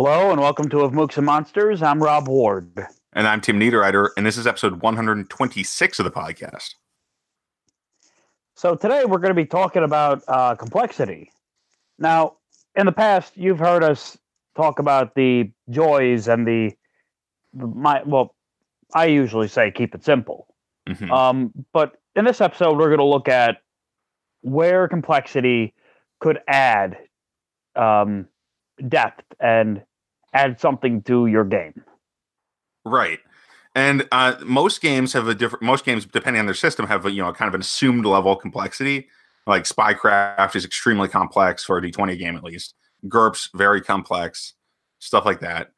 Hello and welcome to Mooks and Monsters. I'm Rob Ward. And I'm Tim Niederreiter, and this is episode 126 of the podcast. So today we're going to be talking about complexity. Now, in the past, you've heard us talk about the joys and I usually say keep it simple. Mm-hmm. But in this episode, we're going to look at where complexity could add depth and add something to your game. Right. And most games, depending on their system, have kind of an assumed level of complexity. Like Spycraft is extremely complex for a D20 game, at least. GURPS, very complex, stuff like that.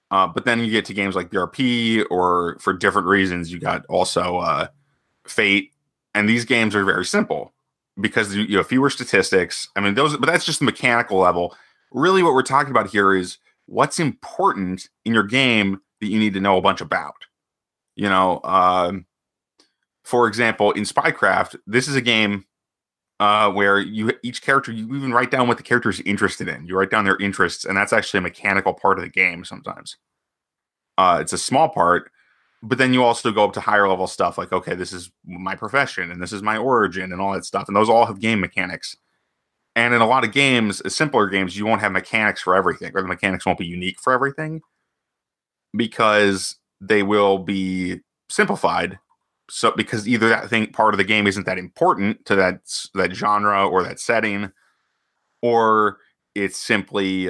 But then you get to games like BRP, or for different reasons, you got also Fate. And these games are very simple because you have fewer statistics. I mean, but that's just the mechanical level. Really, what we're talking about here is what's important in your game that you need to know a bunch about. For example, in Spycraft, this is a game where each character, you even write down what the character is interested in. You write down their interests, and that's actually a mechanical part of the game sometimes. It's a small part, but then you also go up to higher level stuff like, okay, this is my profession, and this is my origin, and all that stuff. And those all have game mechanics. And in a lot of games, simpler games, you won't have mechanics for everything, or the mechanics won't be unique for everything, because they will be simplified. So because either part of the game isn't that important to that genre or that setting, or it's simply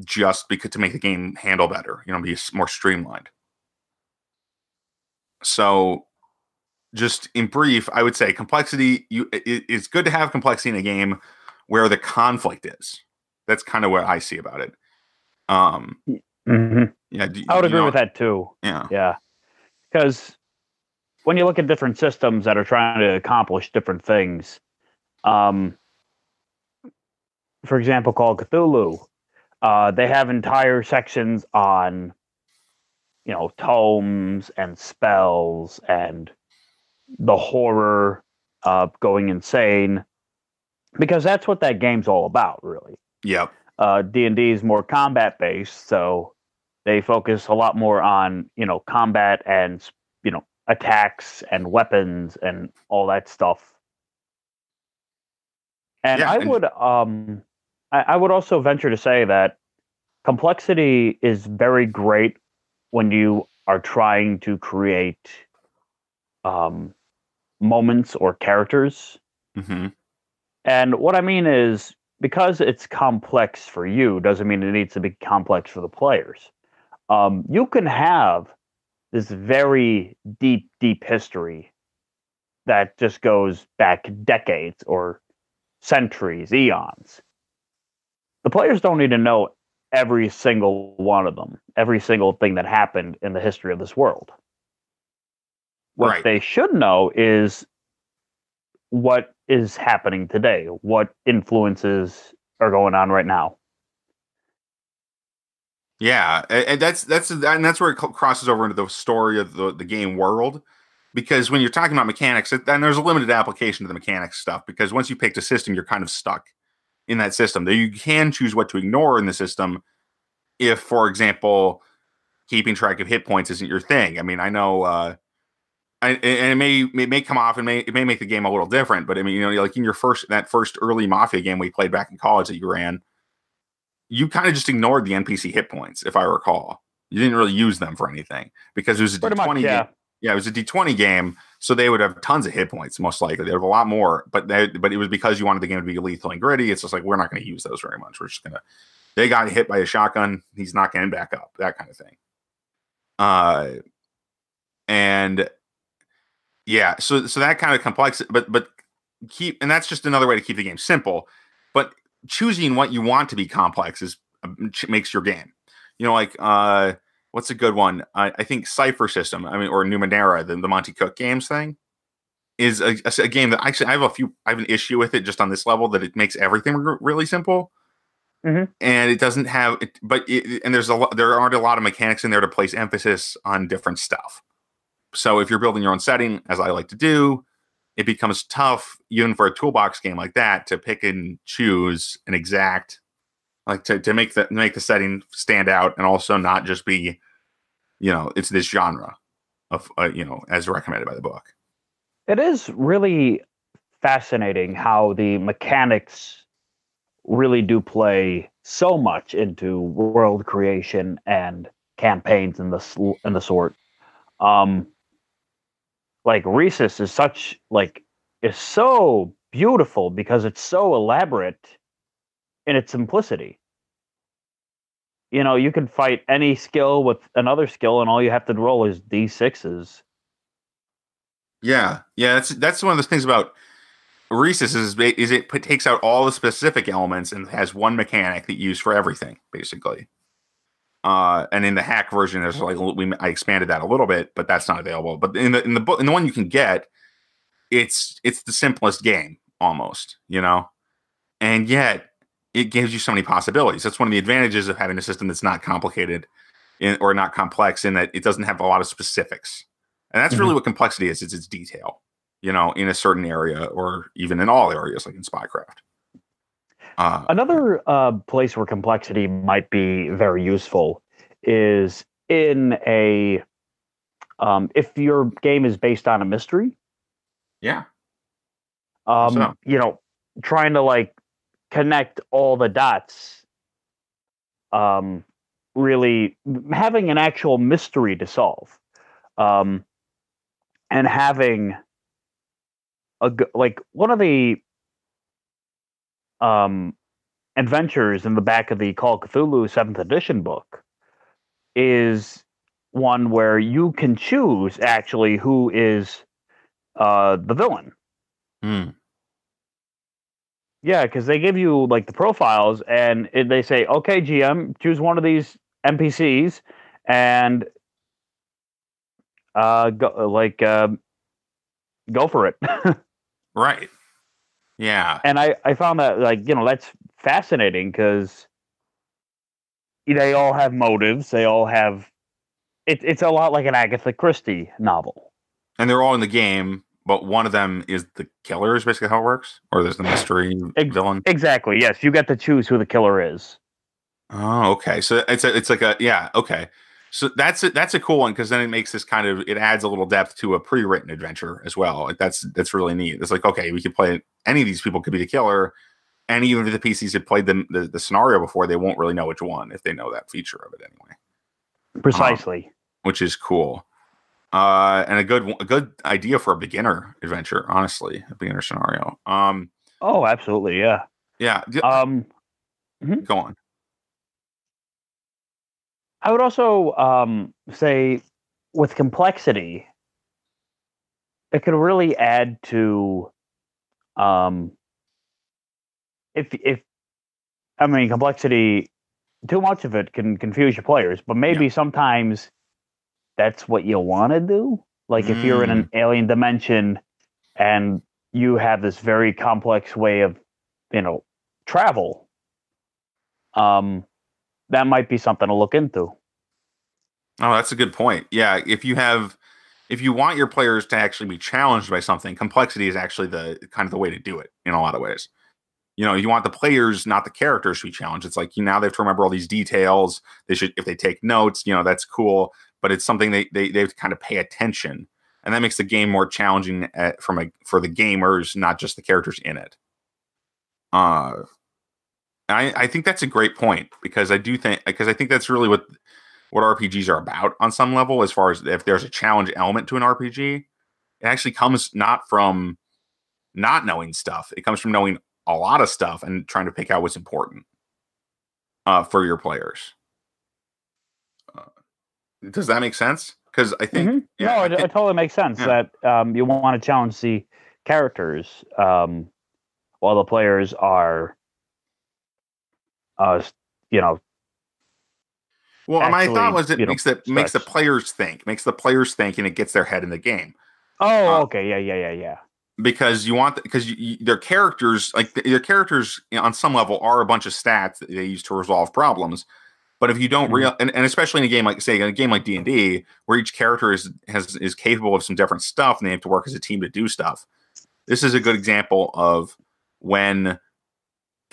just because to make the game handle better, be more streamlined. So just in brief, I would say complexity, it's good to have complexity in a game where the conflict is. That's kind of what I see about it. Mm-hmm. Yeah, I would agree with that too. Yeah. Because when you look at different systems that are trying to accomplish different things, for example, Call of Cthulhu, they have entire sections on, tomes and spells and the horror of going insane, because that's what that game's all about, really. Yep. D&D is more combat based, so they focus a lot more on combat and attacks and weapons and all that stuff. And yeah, I would also venture to say that complexity is very great when you are trying to create moments or characters. Mm-hmm. And what I mean is, because it's complex for you doesn't mean it needs to be complex for the players. You can have this very deep history that just goes back decades or centuries, eons. The players don't need to know every single one of them, every single thing that happened in the history of this world. What they should know is what is happening today, what influences are going on right now. Yeah, and that's where it crosses over into the story of the game world, because when you're talking about mechanics, then there's a limited application to the mechanics stuff, because once you picked a system, you're kind of stuck in that system. You can choose what to ignore in the system if, for example, keeping track of hit points isn't your thing. I mean, I know, and it may come off and it may make the game a little different, but I mean, like in that first early Mafia game we played back in college that you ran, you kind of just ignored the NPC hit points, if I recall. You didn't really use them for anything because it was a D20 game. Yeah, it was a D20 game, so they would have tons of hit points, most likely. They have a lot more, but it was because you wanted the game to be lethal and gritty. It's just like, we're not going to use those very much. We're just going to, they got hit by a shotgun, he's not getting back up, that kind of thing. And yeah, so that kind of complex, but and that's just another way to keep the game simple. But choosing what you want to be complex makes your game. What's a good one? I think Cypher System, or Numenera, the Monty Cook games thing, is a game that actually I have an issue with it just on this level, that it makes everything really simple. Mm-hmm. And it doesn't have it, and there aren't a lot of mechanics in there to place emphasis on different stuff. So if you're building your own setting, as I like to do, it becomes tough, even for a toolbox game like that, to pick and choose an exact like to make the setting stand out, and also not just be, it's this genre of as recommended by the book. It is really fascinating how the mechanics really do play so much into world creation and campaigns and the sort. Um, like Rhesus is so beautiful because it's so elaborate in its simplicity. You can fight any skill with another skill, and all you have to roll is d6s. Yeah, that's one of the things about Rhesus is it takes out all the specific elements and has one mechanic that you use for everything, basically. And in the hack version, there's I expanded that a little bit, but that's not available. But in the book, in the one you can get, it's the simplest game almost, and yet it gives you so many possibilities. That's one of the advantages of having a system that's not complicated or not complex, in that it doesn't have a lot of specifics. And that's really what complexity is. It's its detail, in a certain area, or even in all areas, like in Spycraft. Another place where complexity might be very useful is in if your game is based on a mystery. Yeah. Trying to connect all the dots. Really having an actual mystery to solve. And having one of the adventures in the back of the Call of Cthulhu 7th edition book is one where you can choose actually who is the villain. Yeah, because they give you the profiles, and they say, okay, GM, choose one of these NPCs and go for it. Right. Yeah. And I found that that's fascinating because they all have motives. They all have it's a lot like an Agatha Christie novel. And they're all in the game, but one of them is the killer, is basically how it works? Or there's the mystery villain? Exactly, yes. You get to choose who the killer is. Oh, okay. So it's like okay. So that's a cool one, because then it makes this it adds a little depth to a pre-written adventure as well. That's really neat. It's like, okay, we could play it. Any of these people could be the killer, and even if the PCs had played the scenario before, they won't really know which one if they know that feature of it anyway. Precisely. Which is cool. And a good idea for a beginner adventure, honestly, a beginner scenario. Oh, absolutely, yeah. Yeah. Go on. I would also say with complexity, it could really add to complexity. Too much of it can confuse your players, but maybe sometimes that's what you want to do. Like if you're in an alien dimension and you have this very complex way of, travel, that might be something to look into. Oh, that's a good point. Yeah, if you want your players to actually be challenged by something, complexity is actually the kind of the way to do it in a lot of ways. You want the players, not the characters, to be challenged. It's like now they have to remember all these details. They should, if they take notes, that's cool. But it's something they have to kind of pay attention, and that makes the game more challenging for the gamers, not just the characters in it. I think that's a great point, because I think that's really what RPGs are about on some level. As far as if there's a challenge element to an RPG, it actually comes not from not knowing stuff. It comes from knowing a lot of stuff and trying to pick out what's important for your players. Does that make sense? Because I think it totally makes sense that you want to challenge the characters while the players are well, actually, my thought was it makes the players think, and it gets their head in the game. Oh, okay, yeah. Because their characters, on some level, are a bunch of stats that they use to resolve problems. But if you don't and especially in a game like D&D, where each character is capable of some different stuff and they have to work as a team to do stuff, this is a good example of when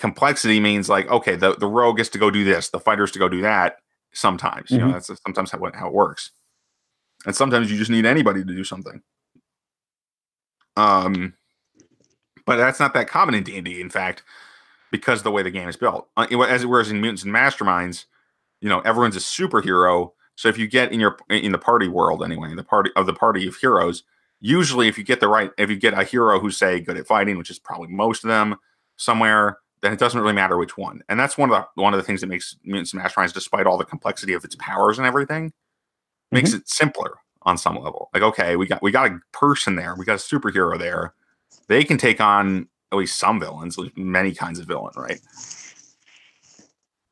complexity means like, okay, the rogue gets to go do this, the fighter's to go do that. Sometimes, Mm-hmm. that's sometimes how it works, and sometimes you just need anybody to do something. But that's not that common in D&D. In fact, because of the way the game is built, whereas in Mutants and Masterminds, everyone's a superhero. So if you get in the party world anyway, the party of heroes, usually if you get a hero who's say good at fighting, which is probably most of them somewhere, then it doesn't really matter which one. And that's one of the things that makes Mutants and Masterminds, despite all the complexity of its powers and everything, makes it simpler on some level. Like, okay, we got a person there, we got a superhero there. They can take on at least some villains, like many kinds of villain, right?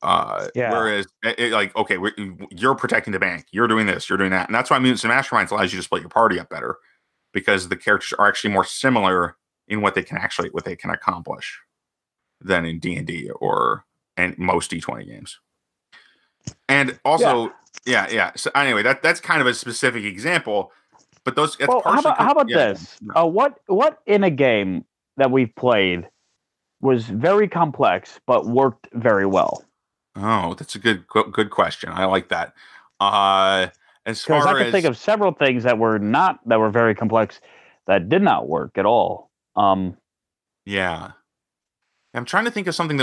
Whereas, okay, you're protecting the bank, you're doing this, you're doing that, and that's why Mutants and Masterminds allows you to split your party up better, because the characters are actually more similar in what they can accomplish than in D&D and most D20 games. And also, yeah. So anyway, that's kind of a specific example, but those. Well, how about this? What in a game that we've played was very complex but worked very well? Oh, that's a good question. I like that. As Because far I can think of several things that were very complex that did not work at all. Yeah. I'm trying to think of something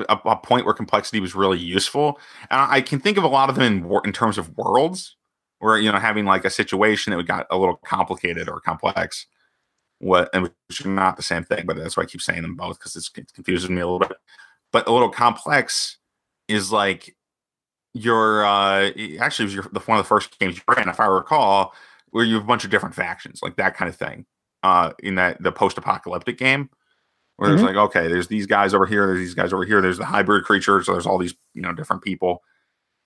a point where complexity was really useful. I can think of a lot of them in terms of worlds, where having like a situation that got a little complicated or complex. Which is not the same thing, but that's why I keep saying them both, because it confuses me a little bit. But a little complex is like actually it was one of the first games you ran, if I recall, where you have a bunch of different factions, like that kind of thing. In the post-apocalyptic game. Where it's like, okay, there's these guys over here, there's these guys over here, there's the hybrid creatures, so there's all these, different people.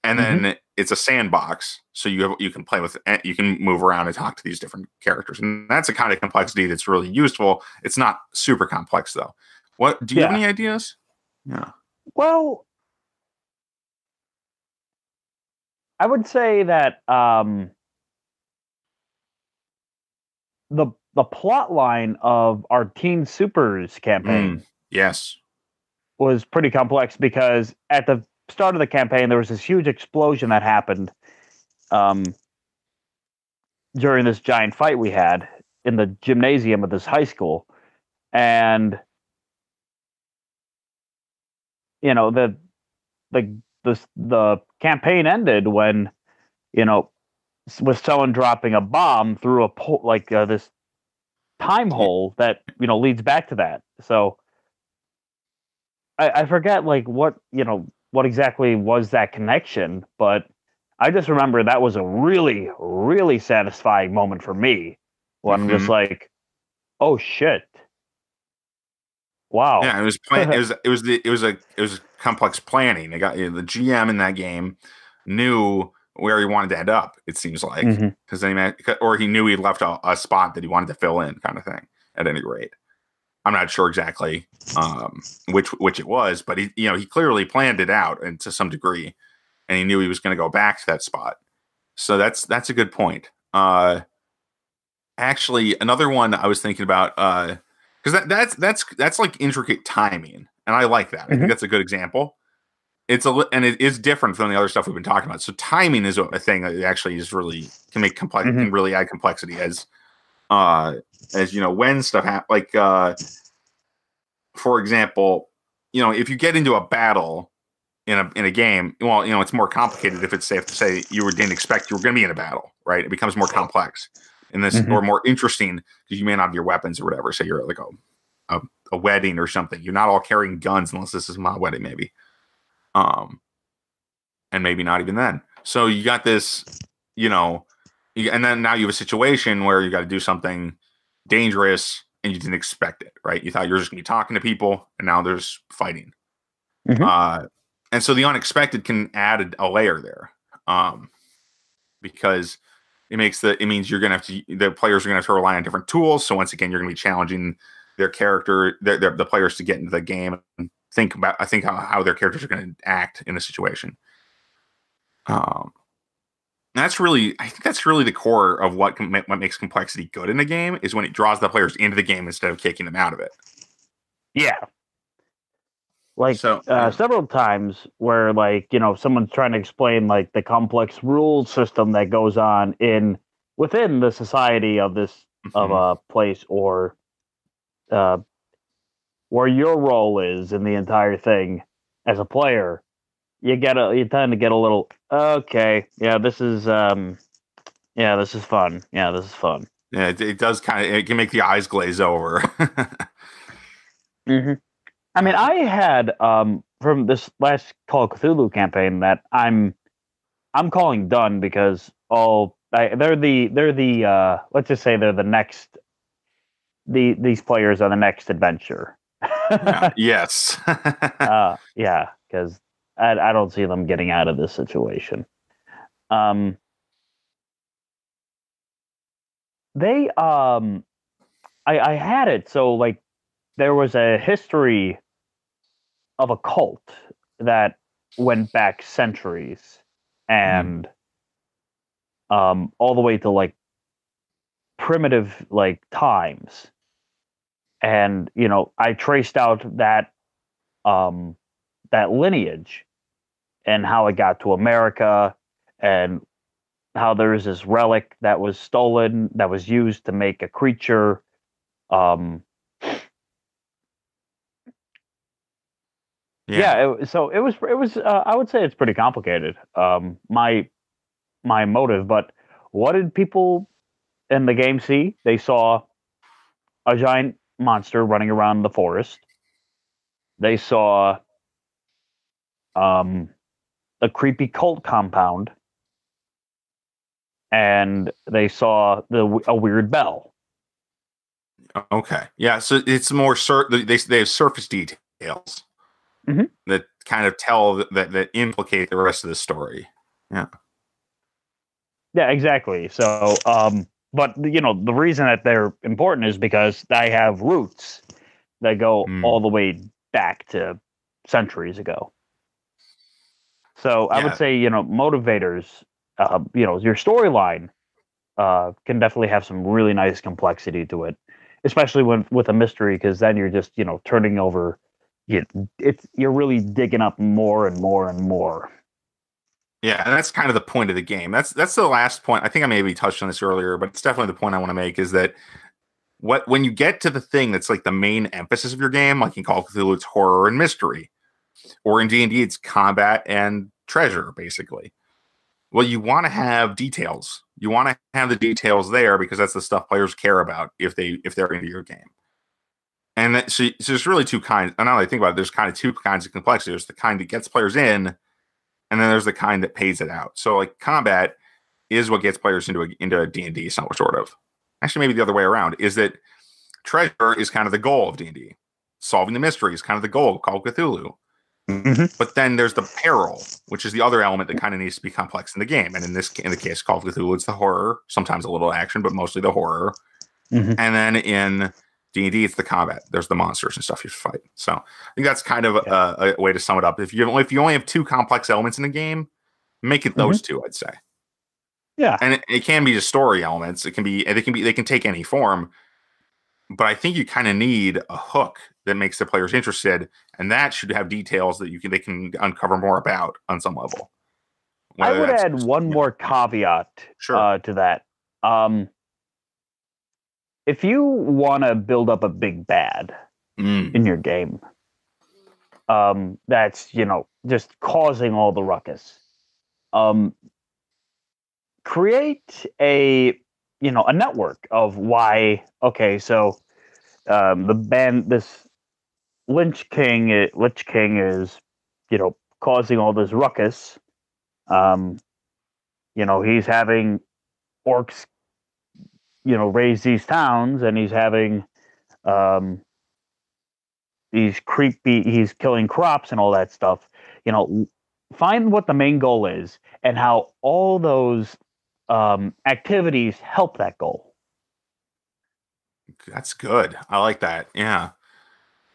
And then it's a sandbox, so you can play with, you can move around and talk to these different characters. And that's a kind of complexity that's really useful. It's not super complex, though. Do you have any ideas? Yeah. Well, I would say that the plot line of our Teen Supers campaign yes, was pretty complex, because at the start of the campaign there was this huge explosion that happened during this giant fight we had in the gymnasium of this high school, and the campaign ended when with someone dropping a bomb through this time hole that leads back to that. So I forget what exactly was that connection, but I just remember that was a really, really satisfying moment for me when I'm just like, oh shit, wow. Yeah, it was it was complex planning. They got the GM in that game knew where he wanted to end up. It seems like, because he knew he left a spot that he wanted to fill in, kind of thing. At any rate, I'm not sure exactly which it was, but he clearly planned it out, and to some degree, and he knew he was going to go back to that spot. So that's a good point. Actually, another one I was thinking about, because that's like intricate timing, and I like that. I think that's a good example. And it is different from the other stuff we've been talking about. So timing is a thing that actually is really can make complex, can really add complexity as when stuff happens. For example, if you get into a battle in a game, well, it's more complicated if it's safe to say you didn't expect you were going to be in a battle, right? It becomes more complex in this, or more interesting, because you may not have your weapons or whatever. Say you're at like a wedding or something. You're not all carrying guns unless this is my wedding, maybe. And maybe not even then. So you got this, and then now you have a situation where you got to do something dangerous and you didn't expect it, right? You thought you were just going to be talking to people, and now there's fighting. And so the unexpected can add a layer there, because it means you're going to the players are going to have to rely on different tools. So once again, you're going to be challenging their character, the players, to get into the game and think how their characters are going to act in a situation. I think that's really the core of what makes complexity good in a game, is when it draws the players into the game instead of kicking them out of it. Yeah. like So yeah. several times where like someone's trying to explain like the complex rule system that goes on in within the society of this of Mhm. a place or uh, where your role is in the entire thing as a player, you tend to get a little okay, yeah, this is fun. Yeah, this is fun. Yeah, it does kind of, it can make the eyes glaze over. Hmm. I mean, I had from this last Call of Cthulhu campaign that I'm calling done because they're the let's just say they're the next these players are the next adventure. Yeah. Yes. Yeah, because I don't see them getting out of this situation. Um, they I had it so like there was a history of a cult that went back centuries Mhm. and all the way to like primitive like times. And I traced out um that lineage and how it got to America and how there's this relic that was stolen that was used to make a creature. Um, Yeah. yeah, so it was. I would say it's pretty complicated. My motive, but what did people in the game see? They saw a giant monster running around the forest. They saw um, a creepy cult compound, and they saw a weird bell. Okay. Yeah. So it's more they have surface details Hmm. that kind of tell that implicate the rest of the story. Yeah. Yeah, exactly. So, but the reason that they're important is because I have roots that go Mm. all the way back to centuries ago. So I would Yeah. say, motivators, your storyline can definitely have some really nice complexity to it, especially when with a mystery, because then you're just, turning over. You're really digging up more and more and more. Yeah, and that's kind of the point of the game. That's the last point. I think I maybe touched on this earlier, but it's definitely the point I want to make is that when you get to the thing that's like the main emphasis of your game, like in Call of Cthulhu, it's horror and mystery, or in D&D, it's combat and treasure, basically. Well, you want to have details. You want to have the details there because that's the stuff players care about if they're into your game. And so there's really two kinds. And now that I think about it, there's kind of two kinds of complexity. There's the kind that gets players in, and then there's the kind that pays it out. So like combat is what gets players into a D&D, sort of. Actually, maybe the other way around is that treasure is kind of the goal of D&D. Solving the mystery is kind of the goal of Call of Cthulhu. Hmm. But then there's the peril, which is the other element that kind of needs to be complex in the game. And in the case of Call of Cthulhu, it's the horror, sometimes a little action, but mostly the horror. Hmm. And then in D&D, it's the combat. There's the monsters and stuff you fight. So I think that's kind of Yeah. a way to sum it up. If you only have two complex elements in a game, make it Hmm. those two, I'd say. Yeah. And it can be just story elements. They can take any form. But I think you kind of need a hook that makes the players interested, and that should have details that they can uncover more about on some level. I Whether would that's add one more caveat sure. to that. Um, if you want to build up a big bad Mm. in your game, that's just causing all the ruckus. Um, create a network of why. Okay, so the band this Lich King is causing all this ruckus. Um, he's having orcs raise these towns, and he's having um, he's killing crops and all that stuff. Find what the main goal is and how all those activities help that goal. That's good. I like that. Yeah.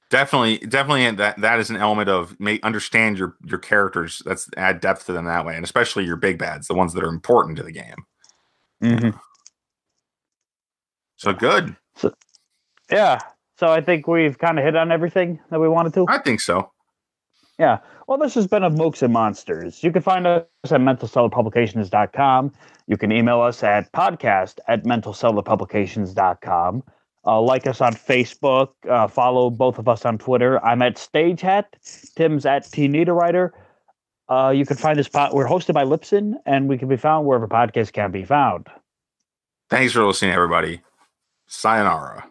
Definitely that is an element of understand your characters. That's add depth to them that way, and especially your big bads, the ones that are important to the game. Mm-hmm. Yeah. So good. So, yeah. So I think we've kind of hit on everything that we wanted to. I think so. Yeah. Well, this has been a Mooks and Monsters. You can find us at mentalcellarpublications.com. You can email us at podcast@mentalcellarpublications.com. Like us on Facebook. Follow both of us on Twitter. I'm at StageHat. Tim's at TNeederwriter. You can find this We're hosted by Lipson, and we can be found wherever podcasts can be found. Thanks for listening, everybody. Sayonara.